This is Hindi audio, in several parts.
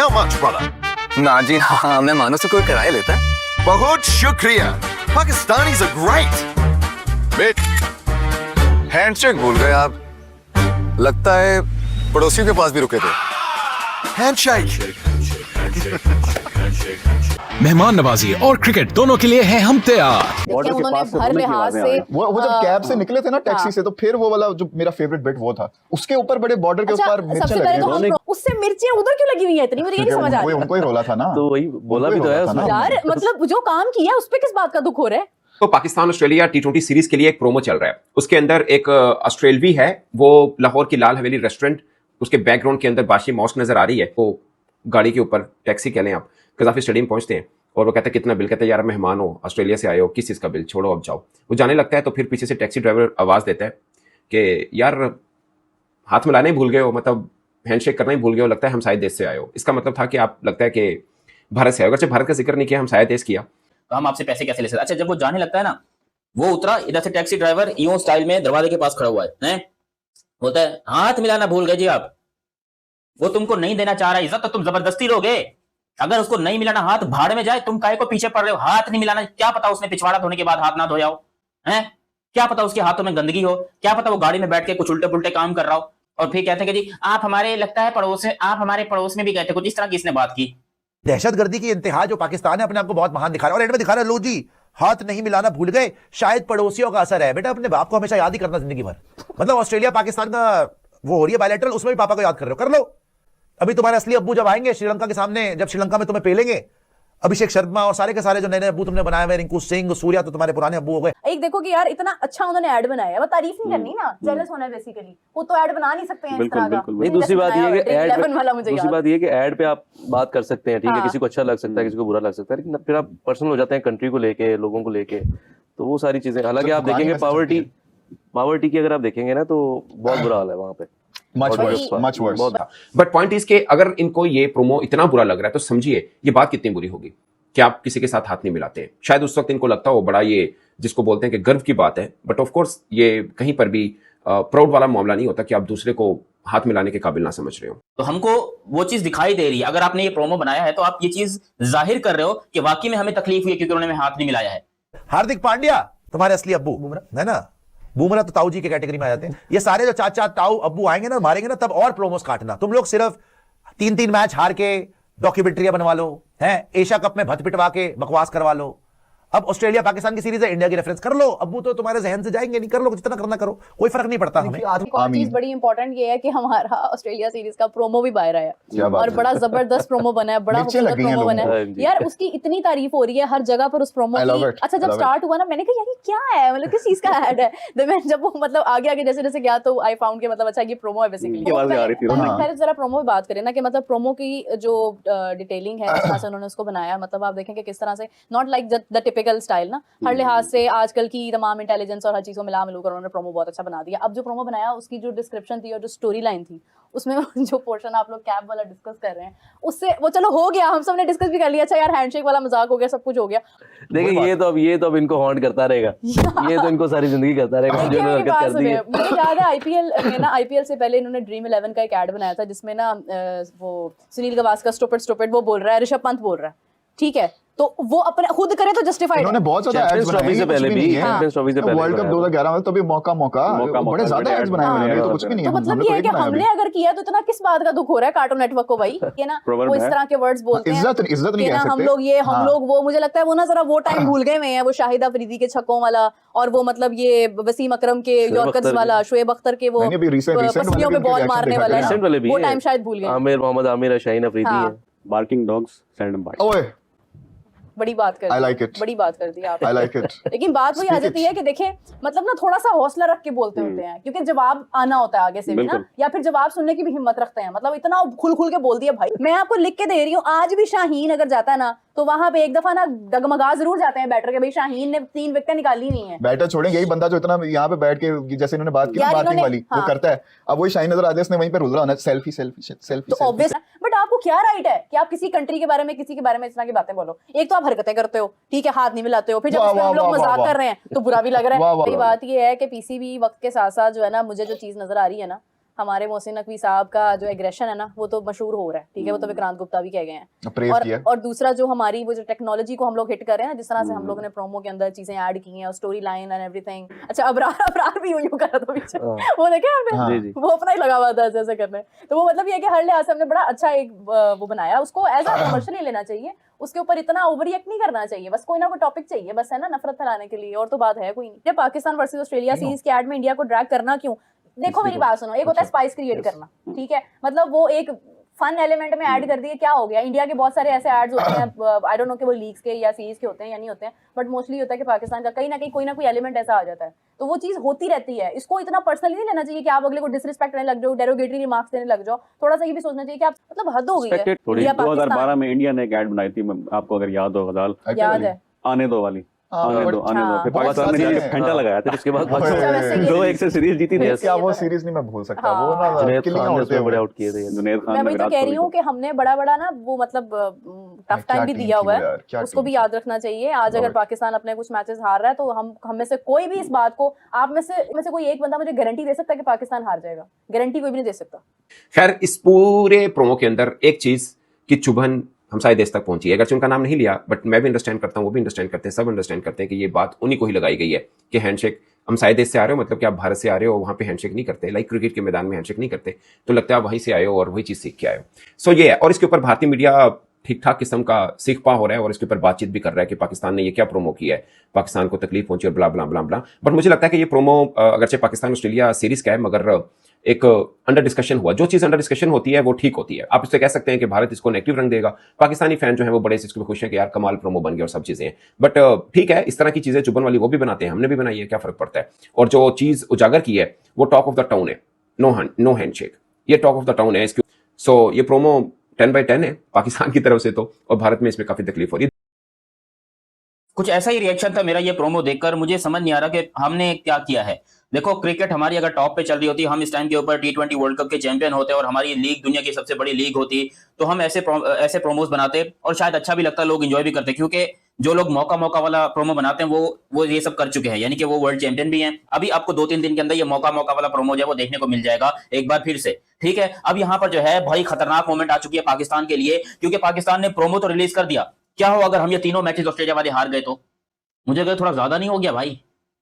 How much, brother? ना जी, हाँ मैं मानो से कोई किराया लेता है। बहुत शुक्रिया। Pakistanis are great. हैंडशेक भूल गए आप। लगता है पड़ोसियों के पास भी रुके थे। Handshake. मेहमान नवाजी और क्रिकेट दोनों के लिए हैं हम तैयार। देखिए उन्होंने हर लिहाज से वो जब कैब से निकले थे ना टैक्सी से, तो फिर वो वाला जो मेरा फेवरेट बिट वो था, उसके ऊपर बड़े बॉर्डर के ऊपर मिर्चें सबसे लग पहले रही तो थी। उससे मिर्चें उधर क्यों लगी हुई है इतनी, मुझे ये नहीं समझ आ रही उनको ही रोला था ना, तो वही बोला भी तो है उसमें। यार मतलब जो काम किया उस पे किस बात का दुख हो रहा है। तो पाकिस्तान ऑस्ट्रेलिया टी20 सीरीज के लिए एक प्रोमो चल रहा है। उसके अंदर एक ऑस्ट्रेलवी है, वो लाहौर की लाल हवेली रेस्टोरेंट, उसके बैकग्राउंड के अंदर बाशी मॉस्क नजर आ रही है। वो गाड़ी के ऊपर टैक्सी कह लें आप, कजाफी स्टेडियम पहुंचते हैं और वो कहते हैं कितना बिल, कहते हैं यार मेहमान हो, ऑस्ट्रेलिया से आए हो, किस चीज़ का बिल, छोड़ो अब जाओ। वो जाने लगता है तो फिर पीछे से टैक्सी ड्राइवर आवाज़ देता है कि यार हाथ मिलाने ही भूल गए हो, मतलब हैंडशेक करना ही भूल गए हो, लगता है हम शायद देश से आए हो। इसका मतलब था कि आप लगता है कि भारत से आए हो। अगरचे भारत का जिक्र नहीं किया, हम शायद देश किया। तो हम आपसे पैसे कैसे ले सकते। अच्छा जब वो जाने लगता है ना, वो उतरा, इधर से टैक्सी ड्राइवर यूं स्टाइल में दरवाजे के पास खड़ा हुआ है, बोलता है हाथ मिलाना भूल गए जी आप। वो तुमको नहीं देना चाह रहा इज्जत, तो तुम जबरदस्ती लोगे। अगर उसको नहीं मिलाना, हाथ भाड़ में जाए, तुम काहे को पीछे पड़ रहे हो। हाथ नहीं मिलाना, क्या पता उसने पिछवाड़ा धोने के बाद हाथ ना धोया हो, हैं? क्या पता उसके हाथों में गंदगी हो, क्या पता वो गाड़ी में बैठ के कुछ उल्टे पुल्टे काम कर रहा हो। और फिर कहते हैं कि जी आप हमारे, लगता है पड़ोस में, आप हमारे पड़ोस में भी गए थे, कुछ इस तरह की इसने बात की। दहशतगर्दी की इंतहा जो पाकिस्तान है अपने आप को बहुत महान दिखा रहा है, और एंड में दिखा रहा है लो जी हाथ नहीं मिलाना भूल गए, शायद पड़ोसियों का असर है। बेटा अपने बाप को हमेशा याद ही करना जिंदगी भर। मतलब ऑस्ट्रेलिया पाकिस्तान का वो हो रही है बायलैटरल, उसमें भी पापा को याद कर रहे हो, कर लो। अभी तुम्हारे असली अब्बू जब आएंगे श्रीलंका के सामने, जब श्रीलंका में तुम्हें पेलेंगे, अभिषेक शर्मा और सारे के सारे जो नए नए अब्बू तुमने बनाए हुए, रिंकू सिंह, सूर्या, तो तुम्हारे पुराने अब्बू हो गए। एक देखो कि यार इतना अच्छा उन्होंने ऐड बनाया है, वो तारीफ नहीं करनी ना, जेलस होना है बेसिकली। वो तो ऐड बना नहीं सकते हैं इस तरह का। नहीं, दूसरी बात ये है कि ऐड पे आप बात कर सकते हैं, ठीक है, किसी को अच्छा लग सकता है, किसी को बुरा लग सकता है, लेकिन फिर आप पर्सनल हो जाते हैं कंट्री को लेके, लोगों को लेके, तो वो सारी चीजें। हालांकि आप देखेंगे पावर्टी की अगर आप देखेंगे ना, तो बहुत बुरा हाल है वहां पे, much worse. But point is के अगर इनको ये प्रोमो इतना बुरा लग रहा है तो समझिए ये बात कितनी बुरी होगी कि आप किसी के साथ हाथ नहीं मिलाते हैं। शायद उस वक्त इनको लगता हो बड़ा ये जिसको बोलते हैं कि गर्व की बात है, बट ऑफ कोर्स ये कहीं पर भी प्राउड वाला मामला नहीं होता कि आप दूसरे को हाथ मिलाने के काबिल ना समझ रहे हो। तो हमको वो चीज दिखाई दे रही है। अगर आपने ये प्रोमो बनाया है तो आप ये चीज जाहिर कर रहे हो कि वाकई में हमें तकलीफ हुई है क्योंकि उन्होंने हाथ नहीं मिलाया है। हार्दिक पांड्या तुम्हारे असली अब्बू है ना, बुमराह तो ताऊ जी के कैटेगरी में आ जाते हैं। ये सारे जो चाचा ताऊ अब्बू आएंगे ना, मारेंगे ना, तब और प्रोमोस काटना। तुम लोग सिर्फ 3-3 मैच हार के डॉक्यूमेंट्री बनवा लो, हैं एशिया कप में भत पिटवा के बकवास करवा लो। अब ऑस्ट्रेलिया पाकिस्तान की सीरीज है, इंडिया की रेफरेंस कर लो। अब्बू तो तुम्हारे जहन से जाएंगे नहीं, कर लो जितना करना करो, कोई फर्क नहीं पड़ता हमें। एक और चीज बड़ी इंपॉर्टेंट ये है कि हमारा ऑस्ट्रेलिया सीरीज का प्रोमो भी बाहर आया और बड़ा जबरदस्त प्रोमो बना है, बड़ा खूबसूरत प्रोमो बना है यार। उसकी इतनी तारीफ हो रही है हर जगह पर उस प्रोमो की। अच्छा जब स्टार्ट हुआ ना, मैंने कहा यार ये क्या है, मतलब किस चीज का ऐड है। मैं जब वो मतलब आगे आगे जैसे जैसे गया तो आई फाउंड के मतलब अच्छा ये प्रोमो है बेसिकली। खैर जरा प्रोमो बात करें ना, कि मतलब प्रोमो की जो डिटेलिंग है, जिस तरह से उन्होंने उसको बनाया, मतलब आप देखें कि किस तरह से not like the typical style ना, हर लिहाज से आजकल की तमाम इंटेलिजेंस और हर चीज को मिला मिलकर उन्होंने प्रोमो बहुत अच्छा बना दिया। अब जो प्रोमो बनाया उसकी जो डिस्क्रिप्शन थी और जो स्टोरी लाइन थी, उसमें जो पोर्शन आप लोग कैब वाला डिस्कस कर रहे हैं, उससे वो चलो हो गया, हम सब ने डिस्कस भी कर लिया। अच्छा यार हैंडशेक वाला मजाक हो गया, सब कुछ हो गया। देखिए ये तो अब इनको हॉन्ट करता रहेगा, ये तो इनको सारी जिंदगी करता रहेगा। मुझे याद है आईपीएल में ना, आईपीएल से पहले इन्होंने ड्रीम 11 का एक ऐड बनाया था जिसमें ना वो सुनील गावस्कर स्टूपिड वो बोल रहा है, ऋषभ पंत बोल रहा है, ठीक है, तो वो अपने खुद करे तो जस्टिफाइड है। उन्होंने बहुत ज्यादा एड्स बनाए हैं, पहले भी वर्ल्ड कप 2011 में तो भी मौका बड़े ज्यादा एड्स बनाए हुए हैं, तो कुछ भी नहीं है। तो मतलब ये है कि हमने अगर किया तो इतना किस बात का दुख हो रहा है कार्टून नेटवर्क को भाई, ये ना वो इस तरह के वर्ड्स बोलते हैं, इज्जत नहीं कह सकते हम लोग वो, मुझे लगता है वो ना जरा वो टाइम भूल गए हैं, वो शाहिद अफरीदी के छक्कों वाला और वो मतलब ये वसीम अकरम के यॉर्कर्स वाला, शुएब अख्तर के वो पसलियों पे बॉल मारने वाला, वो टाइम शायद भूल गए। आमिर मोहम्मद आमिर, शाहीन अफरीदी है, बार्किंग डॉग्स सैंडम बाइट। ओए बड़ी बात कर दी, I like it. बड़ी बात कर दी आप। I like it. लेकिन बात वही आ जाती है कि देखें मतलब ना थोड़ा सा हौसला रख के बोलते होते हैं, क्योंकि जवाब आना होता है आगे से भी ना, या फिर जवाब सुनने की भी हिम्मत रखते हैं। मतलब इतना खुल के बोल दिया भाई, मैं आपको लिख के दे रही हूँ। आज भी शाहीन अगर जाता है ना तो वहां पे एक दफा ना डगमगा जरूर जाते हैं बैटर के, भाई शाहीन ने 3 विकेट निकाली नहीं है। बैटर छोड़ें, यही बंदा जो इतना यहाँ पे बैठ के जैसे इन्होंने बात की मार्किंग वाली वो करता है, अब वही शाहीन नजर आते हैं, वहीं पे रुल रहा होना सेल्फी। तो ऑब्वियस, बट आपको क्या राइट है कि आप किसी कंट्री के बारे में, किसी के बारे में इस तरह की बातें बोलो। एक तो आप हरकतें करते हो, ठीक है, हाथ नहीं मिलाते हो, फिर जब हम लोग मजाक कर रहे हैं तो बुरा भी लग रहा है। बात ये है कि पीसीबी वक्त के साथ साथ जो है ना, मुझे जो चीज नजर आ रही है ना, हमारे मोहसिन नकवी साहब का जो एग्रेशन है ना वो तो मशहूर हो रहा है, ठीक है, वो तो विक्रांत गुप्ता भी कह गए हैं। प्रेज किया। और दूसरा जो हमारी वो जो टेक्नोलॉजी को हम लोग हिट कर रहे हैं ना, जिस तरह से हम लोगों ने प्रोमो के अंदर चीजें ऐड की हैं, स्टोरी लाइन एंड एवरीथिंग। अच्छा अबरार भी यूं कर रहा था पीछे, वो देखे आपने, वो अपना ही लगा हुआ था ऐसे करने। तो वो मतलब ये है कि हर लिहाज से हमने बड़ा अच्छा एक वो बनाया, उसको एज अ कमर्शियल लेना चाहिए, उसके ऊपर इतना ओवर रिएक्ट नहीं करना चाहिए, बस कोई ना कोई टॉपिक चाहिए बस, है ना, नफरत फैलाने के लिए, और तो बात है कोई नहीं। ये पाकिस्तान वर्सेस ऑस्ट्रेलिया सीरीज के ऐड में इंडिया को ड्रैग करना क्यों? देखो मेरी बात सुनो, एक होता है स्पाइस क्रिएट करना, ठीक है, मतलब वो एक फन एलिमेंट में ऐड कर दिए, क्या हो गया? इंडिया के बहुत सारे ऐसे एड्स होते हैं, आई डोंट नो कि वो लीग्स के या सीरीज के होते हैं या नहीं होते हैं, बट मोस्टली होता है कि पाकिस्तान का कहीं ना कहीं कोई ना कोई एलिमेंट ऐसा आ जाता है, तो वो चीज होती रहती है। इसको इतना पर्सनली नहीं लेना चाहिए कि आप अगले को डिसरिस्पेक्ट करने लग जाओ, डेरोगेटरी रिमार्क्स देने लग जाओ। थोड़ा सा ये भी सोचना चाहिए कि आप मतलब हद हो गई है। 2012 में इंडिया ने एक ऐड बनाई थी, आपको अगर याद हो गजाल, याद है, आने दो वाली, आने दो। फिर पाकिस्तान ने जाके फैंटा लगाया था, उसके बाद 2-1 से सीरीज जीती थी। क्या वो सीरीज नहीं मैं भूल सकता, वो ना जुनैद किलिंग खान ने होते उसमें बड़े हुए। आउट किए थे। जुनैद खान मैं ने वही तो कह रही हूँ कि हमने बड़ा ना वो मतलब टफ टाइम भी दिया हुआ है, उसको भी याद रखना चाहिए। आज अगर पाकिस्तान अपने कुछ मैचेस हार रहा है तो हम में से कोई भी इस बात को, आप में से कोई एक बंदा मुझे गारंटी दे सकता है कि पाकिस्तान हार जाएगा? गारंटी कोई भी नहीं दे सकता। खैर, इस पूरे प्रोमो के अंदर एक चीज की चुभन हम शायद देश तक पहुंची है, अगर उनका नाम नहीं लिया, बट मैं भी अंडरस्टैंड करता हूं, वो भी अंडरस्टैंड करते हैं, सब अंडरस्टैंड करते हैं कि ये बात उन्हीं को ही लगाई गई है कि हैंडशेक, हम शायद देश से आ रहे हो, मतलब कि आप भारत से आ रहे हो, वहां पे हैंडशेक नहीं करते, लाइक क्रिकेट के मैदान में हैंडशेक नहीं करते, तो लगता है आप वहीं से आए हो और वही चीज सीख के आए हो। सो ये है, और इसके ऊपर भारतीय मीडिया ठीक ठाक किस्म का सीख पा हो रहा है और इसके ऊपर बातचीत भी कर रहा है कि पाकिस्तान ने ये क्या प्रोमो किया है, पाकिस्तान को तकलीफ पहुंची और ब्ला ब्ला ब्ला ब्ला। बट मुझे लगता है कि ये प्रोमो अगरचे पाकिस्तान ऑस्ट्रेलिया सीरीज का है, मगर एक अंडर डिस्कशन हुआ, जो चीज अंडर डिस्कशन होती है वो ठीक होती है। आप इससे कह सकते हैं कि भारत इसको नेगेटिव रंग देगा, पाकिस्तानी फैन जो है वो बड़े इसमें खुश है कि यार कमाल प्रोमो बन गया और सब चीजें हैं, बट ठीक है, इस तरह की चीजें चुभन वाली वो भी बनाते हैं, हमने भी बनाई है, क्या फर्क पड़ता है। और जो चीज उजागर की है वो टॉक ऑफ द टाउन है, नो हैंडशेक, ये टॉक ऑफ द टाउन है इसके। सो ये प्रोमो 10/10 है पाकिस्तान की तरफ से तो, और भारत में इसमें काफी तकलीफ हो रही है। कुछ ऐसा ही रिएक्शन था मेरा ये प्रोमो देखकर। मुझे समझ नहीं आ रहा कि हमने क्या किया है। देखो, क्रिकेट हमारी अगर टॉप पे चल रही होती, हम इस टाइम के ऊपर T20 वर्ल्ड कप के चैंपियन होते और हमारी लीग दुनिया की सबसे बड़ी लीग होती, तो हम ऐसे प्रोमोज बनाते और शायद अच्छा भी लगता, लोग एंजॉय भी करते, क्योंकि जो लोग मौका वाला प्रोमो बनाते हैं वो ये सब कर चुके हैं, यानी कि वो वर्ल्ड चैंपियन भी हैं। अभी आपको 2-3 दिन के अंदर ये मौका वाला प्रोमो जो है वो देखने को मिल जाएगा एक बार फिर से, ठीक है। अब यहाँ पर जो है भाई खतरनाक मोमेंट आ चुकी है पाकिस्तान के लिए, क्योंकि पाकिस्तान ने प्रोमो तो रिलीज कर दिया। क्या हो अगर हम ये तीनों मैचेस ऑस्ट्रेलिया वाले हार गए तो? मुझे अगर थोड़ा ज्यादा नहीं हो गया भाई?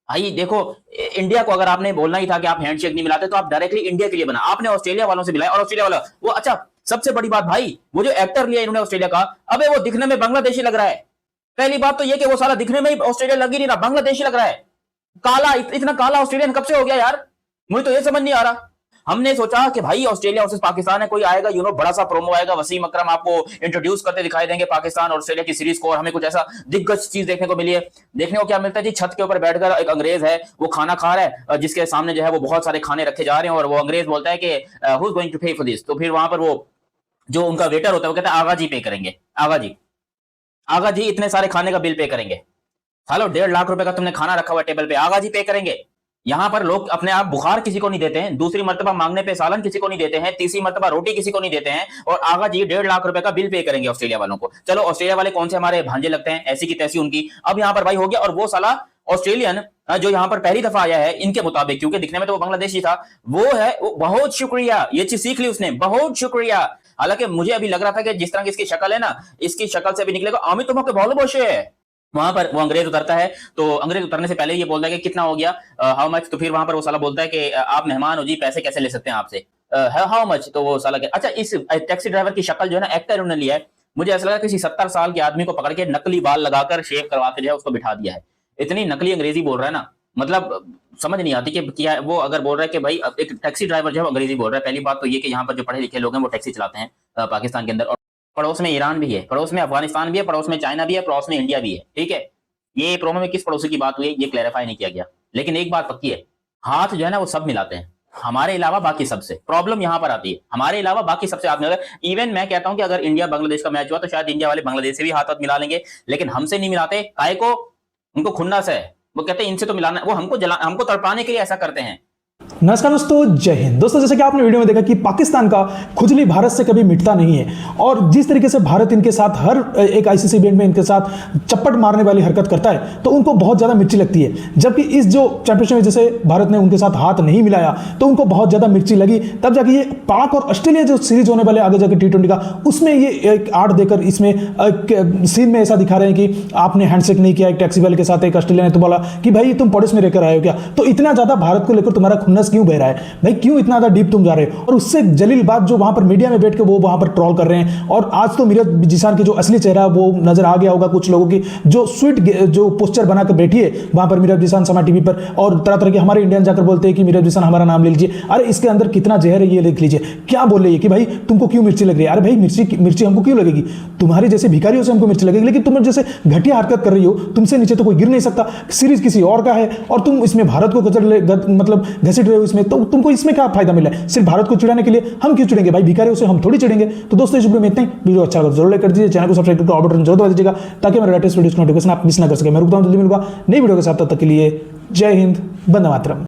देखो, इंडिया को अगर आपने बोलना ही था कि आप हैंडशेक नहीं मिलाते, तो आप डायरेक्टली इंडिया के लिए बना, आपने ऑस्ट्रेलिया वालों से मिलाया, और ऑस्ट्रेलिया वाला वो, अच्छा सबसे बड़ी बात भाई, वो जो एक्टर लिया इन्होंने ऑस्ट्रेलिया का, अबे वो दिखने में बांग्लादेशी लग रहा है। पहली बात तो ये कि वो साला दिखने में ही ऑस्ट्रेलिया लग ही नहीं रहा, बांग्लादेशी लग रहा है। काला, इतना काला ऑस्ट्रेलियन कब से हो गया यार? मुझे तो ये समझ नहीं आ रहा। हमने सोचा कि भाई ऑस्ट्रेलिया वर्सेस पाकिस्तान है, कोई आएगा बड़ा सा प्रोमो आएगा, वसीम अकरम आपको इंट्रोड्यूस करते दिखाई देंगे पाकिस्तान और ऑस्ट्रेलिया की सीरीज को, और हमें कुछ ऐसा दिग्गज चीज देखने को मिली है। देखने को क्या मिलता है जी? छत के ऊपर बैठकर एक अंग्रेज है, वो खाना खा रहा है, जिसके सामने जो है वो बहुत सारे खाने रखे जा रहे हैं, और वो अंग्रेज बोलता है कि हु इज गोइंग टू पे फॉर दिस? तो फिर वहां पर वो जो उनका वेटर होता है वो कहता है आगा जी पे करेंगे, आगा जी इतने सारे खाने का बिल पे करेंगे। हेलो, 1.5 लाख रुपए का तुमने खाना रखा हुआ टेबल पे, आगा जी पे करेंगे। यहाँ पर लोग अपने आप बुखार किसी को नहीं देते हैं, दूसरी मर्तबा मांगने पे सालन किसी को नहीं देते हैं, तीसरी मर्तबा रोटी किसी को नहीं देते हैं, और आगा जी 1.5 लाख रुपए का बिल पे करेंगे ऑस्ट्रेलिया वालों को। चलो, ऑस्ट्रेलिया वाले कौन से हमारे भांजे लगते हैं, ऐसी की तैसी उनकी। अब यहाँ पर भाई हो गया, और वो साला ऑस्ट्रेलियन जो यहाँ पर पहली दफा आया है इनके मुताबिक, क्योंकि दिखने में तो वो बांग्लादेशी था, वो है बहुत शुक्रिया, ये चीज सीख ली उसने, बहुत शुक्रिया। हालांकि मुझे अभी लग रहा था कि जिस तरह की इसकी शक्ल है ना, इसकी शक्ल से भी निकलेगा अमित तुम्हें बहुत बोशे है। वहां पर वो अंग्रेज उतरता है, तो अंग्रेज उतरने से पहले ये बोलता है कि कितना हो गया, हाउ मच? तो फिर वहां पर वो साला बोलता है कि आप मेहमान हो जी, पैसे कैसे ले सकते हैं आपसे, हाउ मच? तो वो साला अच्छा, इस टैक्सी ड्राइवर की शक्ल जो है ना, एक्टर उन्होंने लिया है, मुझे ऐसा लगा किसी 70 साल के आदमी को पकड़ के नकली बाल लगाकर शेव करवा के जो है उसको बिठा दिया है। इतनी नकली अंग्रेजी बोल रहा है ना, मतलब समझ नहीं आती कि क्या वो अगर बोल रहा है कि भाई एक टैक्सी ड्राइवर जो है अंग्रेजी बोल रहा है। पहली बात तो ये कि यहाँ पर जो पढ़े लिखे लोग हैं वो टैक्सी चलाते हैं पाकिस्तान के अंदर, और पड़ोस में ईरान भी है, पड़ोस में अफगानिस्तान भी है, पड़ोस में चाइना भी है, पड़ोस में इंडिया भी है, ठीक है। ये प्रोमो में किस पड़ोसी की बात हुई है ये क्लैरिफाई नहीं किया गया, लेकिन एक बात पक्की है, हाथ जो है ना वो सब मिलाते हैं, हमारे अलावा बाकी सबसे। प्रॉब्लम यहां पर आती है, हमारे अलावा बाकी सबसे हाथ मिलाते हैं। इवन मैं कहता हूं कि अगर इंडिया बांग्लादेश का मैच हुआ तो शायद इंडिया वाले बांग्लादेश से भी हाथ मिला लेंगे, लेकिन हमसे नहीं मिलाते। काहे को? उनको खुन्नस है, वो कहते हैं इनसे तो मिलाना, वो हमको तड़पाने के लिए ऐसा करते हैं। नमस्कार दोस्तों, जय हिंद। दोस्तों, जैसे कि आपने वीडियो में देखा कि पाकिस्तान का खुजली भारत से कभी मिटता नहीं है और जिस तरीके से भारत इनके साथ हर एक आईसीसी इवेंट में इनके साथ चप्पट मारने वाली हरकत करता है तो उनको बहुत ज़्यादा मिर्ची लगती है। जबकि इस जो चैंपियनशिप में जैसे भारत ने उनके साथ हाथ नहीं मिलाया तो उनको बहुत ज़्यादा मिर्ची लगी। तब जाके ये पाक और ऑस्ट्रेलिया जो सीरीज होने वाले आगे जाकर T20 का, उसमें ये एक आड़ देकर इसमें सीन में ऐसा दिखा रहे हैं कि आपने हैंडशेक नहीं किया एक टैक्सी वाले के साथ। एक ऑस्ट्रेलिया ने तो बोला कि भाई तुम पड़ोस में रहकर आए हो क्या? तो इतना ज़्यादा भारत को लेकर तुम्हारा खुन्नस क्यों बह रहा है भाई? क्यों इतना ज्यादा डीप तुम जा रहे हो? और उससे जलील बात जो वहां पर मीडिया में बैठ के वो वहां पर ट्रोल कर रहे हैं। और आज तो मीरज जीशान की जो असली चेहरा वो नजर आ गया होगा कुछ लोगों की, जो स्वीट जो पोस्टर बनाकर बैठी है वहां पर मीरज जीशान समा टीवी पर, और तरह तरह के हमारे इंडियन जाकर बोलते हैं कि मीरज जीशान हमारा नाम ले लीजिए। अरे इसके अंदर कितना जहर है ये लिख लीजिए। क्या बोल रही है कि भाई तुमको क्यों मिर्ची लग रही है? अरे भाई मिर्ची हमको क्यों लगेगी? तुम्हारे जैसे भिखारियों से हमको मिर्ची लगेगी, लेकिन तुम जैसे घटिया हरकत कर रही हो, तुमसे नीचे तो कोई गिर नहीं सकता। सीरीज किसी और का है और तुम इसमें भारत को मतलब घसीट रहे हो इसमें, तो तुमको इसमें क्या फायदा मिला है? सिर्फ भारत को चिढ़ाने के लिए हम क्यों चिढ़ेंगे भाई? भिखारियों से हम थोड़ी चिढ़ेंगे। तो दोस्तों, इस वीडियो में इतना ही। वीडियो अच्छा लगा जरूर लाइक कर दीजिए, चैनल को सब्सक्राइब करके ऑल बटन जरूर दबा दीजिएगा ताकि मेरे लेटेस्ट वीडियोस की नोटिफिकेशन आप मिस ना कर सके। मैं रुकता हूं, जल्दी मिलूंगा नई वीडियो के साथ। तब तक के लिए जय हिंद, वंदे मातरम।